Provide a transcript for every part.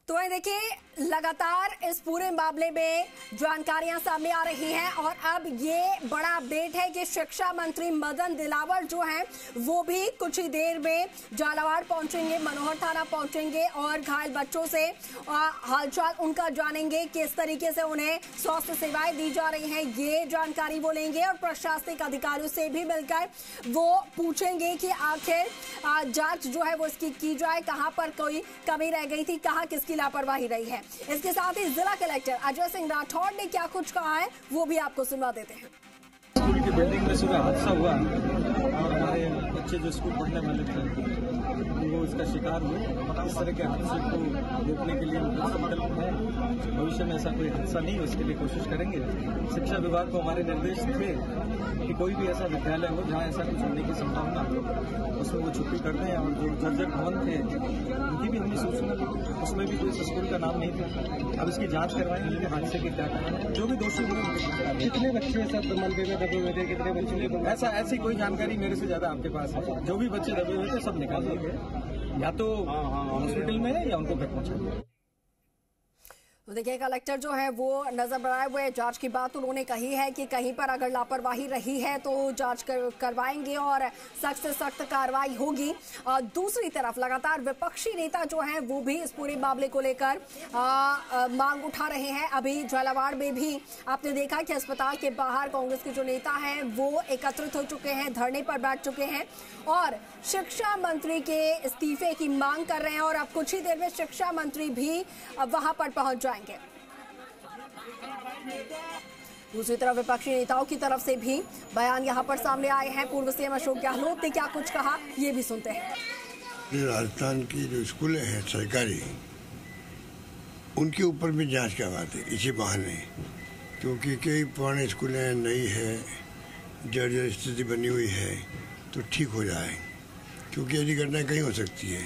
तो ये देखिए लगातार इस पूरे मामले में जानकारियां सामने आ रही हैं और अब ये बड़ा अपडेट है कि शिक्षा मंत्री मदन दिलावर जो हैं वो भी कुछ ही देर में झालावाड़ पहुंचेंगे, मनोहर थाना पहुंचेंगे और घायल बच्चों से हालचाल उनका जानेंगे, किस तरीके से उन्हें स्वास्थ्य सेवाएं दी जा रही हैं ये जानकारी वो लेंगे और प्रशासनिक अधिकारियों से भी मिलकर वो पूछेंगे कि आखिर जांच जो है वो इसकी की जाए, कहां पर कोई कमी रह गई थी, कहां किसकी लापरवाही रही है। इसके साथ ही जिला कलेक्टर अजय सिंह राठौड़ ने क्या कुछ कहा है वो भी आपको सुनवा देते हैं। स्कूल की बिल्डिंग में सुबह हादसा हुआ और हमारे बच्चे जो स्कूल पढ़ने वाले थे वो इसका शिकार हुए। इस तरह के हादसे को रोकने के लिए संकल्प है, भविष्य में ऐसा कोई हादसा नहीं हो इसके लिए कोशिश करेंगे। शिक्षा विभाग को हमारे निर्देश थे कि कोई भी ऐसा विद्यालय हो जहाँ ऐसा कुछ होने की संभावना हो उसमें वो छुट्टी कर दें। और जो जर्जर भवन थे उनकी भी हमने सूचना दी, उसमें भी कोई स्कूल का नाम नहीं था। अब इसकी जांच करवाएंगे कि हादसे के क्या कारण है, जो भी दोषी होंगे। कितने बच्चे सब मलबे में दबे हुए थे, कितने बच्चे ऐसी कोई जानकारी मेरे से ज्यादा आपके पास है। जो भी बच्चे दबे हुए थे सब निकाल दिए गए, या तो हॉस्पिटल में है या उनको घर पहुंचा दिया। तो देखिए कलेक्टर जो है वो नजर बनाए हुए जांच की बात उन्होंने कही है कि कहीं पर अगर लापरवाही रही है तो जांच करवाएंगे और सख्त से सख्त कार्रवाई होगी। दूसरी तरफ लगातार विपक्षी नेता जो हैं वो भी इस पूरे मामले को लेकर मांग उठा रहे हैं। अभी झालावाड़ में भी आपने देखा कि अस्पताल के बाहर कांग्रेस के जो नेता हैं वो एकत्रित हो चुके हैं, धरने पर बैठ चुके हैं और शिक्षा मंत्री के इस्तीफे की मांग कर रहे हैं और अब कुछ ही देर में शिक्षा मंत्री भी वहां पर पहुंच जाएंगे। दूसरी तरफ विपक्षी नेताओं की तरफ से भी बयान यहां पर सामने आए हैं। पूर्व सीएम अशोक गहलोत ने क्या कुछ कहा ये भी सुनते हैं। राजस्थान की जो स्कूलें हैं सरकारी, उनके ऊपर भी जांच करवाते इसी बहाने, क्योंकि कई पुराने स्कूलें नई है, जर्जर स्थिति बनी हुई है तो ठीक हो जाए। क्योंकि ऐसी घटनाएं कहीं हो सकती है,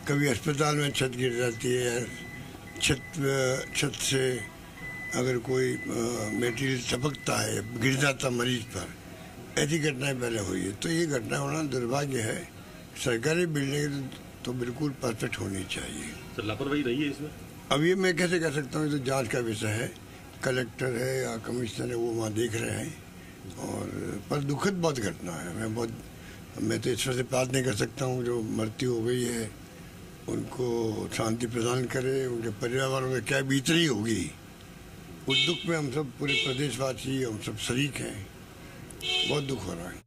कभी अस्पताल में छत गिर जाती है, छत से अगर कोई मटेरियल टपकता है, गिर जाता मरीज पर, ऐसी घटनाएं पहले हुई है। तो ये घटना होना दुर्भाग्य है। सरकारी बिल्डिंग तो बिल्कुल परफेक्ट होनी चाहिए। सर लापरवाही रही है इसमें? अब ये मैं कैसे कह सकता हूँ, तो जांच का विषय है, कलेक्टर है या कमिश्नर है वो वहाँ देख रहे हैं। और पर दुखद बहुत घटना है। मैं तो ईश्वर से प्रार्थना कर सकता हूँ जो मृत्यु हो गई है उनको शांति प्रदान करे, उनके परिवार वालों में क्या बीत रही होगी उस दुख में हम सब पूरे प्रदेशवासी हम सब शरीक हैं। बहुत दुख हो रहा है।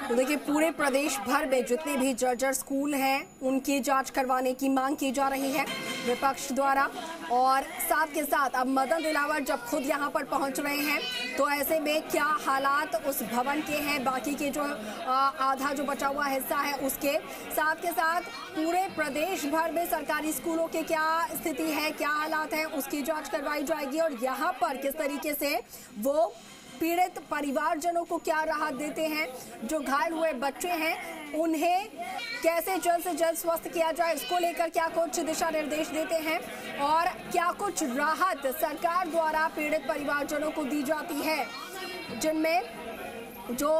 तो देखिए पूरे प्रदेश भर में जितने भी जर्जर स्कूल हैं उनकी जांच करवाने की मांग की जा रही है विपक्ष द्वारा। और साथ के साथ अब मदन दिलावर जब खुद यहां पर पहुंच रहे हैं तो ऐसे में क्या हालात उस भवन के हैं, बाकी के जो आधा जो बचा हुआ हिस्सा है उसके, साथ के साथ पूरे प्रदेश भर में सरकारी स्कूलों के क्या स्थिति है, क्या हालात हैं, उसकी जांच करवाई जाएगी। और यहाँ पर किस तरीके से वो पीड़ित परिवारजनों को क्या राहत देते हैं, जो घायल हुए बच्चे हैं उन्हें कैसे जल्द से जल्द स्वस्थ किया जाए, इसको लेकर क्या कुछ दिशा निर्देश देते हैं और क्या कुछ राहत सरकार द्वारा पीड़ित परिवारजनों को दी जाती है, जिनमें जो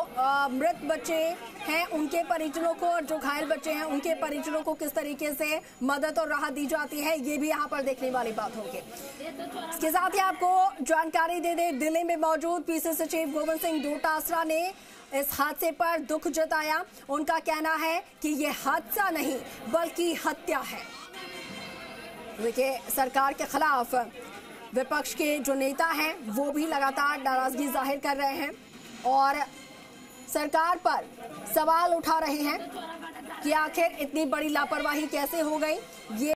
मृत बच्चे हैं उनके परिजनों को और जो घायल बच्चे हैं उनके परिजनों को किस तरीके से मदद और राहत दी जाती है, ये भी यहाँ पर देखने वाली बात होगी। इसके साथ ही आपको जानकारी दे दें, दिल्ली में मौजूद पीसी सचिव गोविंद सिंह डोटासरा ने इस हादसे पर दुख जताया। उनका कहना है कि ये हादसा नहीं बल्कि हत्या है। देखिए सरकार के खिलाफ विपक्ष के जो नेता हैं वो भी लगातार नाराजगी जाहिर कर रहे हैं और सरकार पर सवाल उठा रहे हैं कि आखिर इतनी बड़ी लापरवाही कैसे हो गई। ये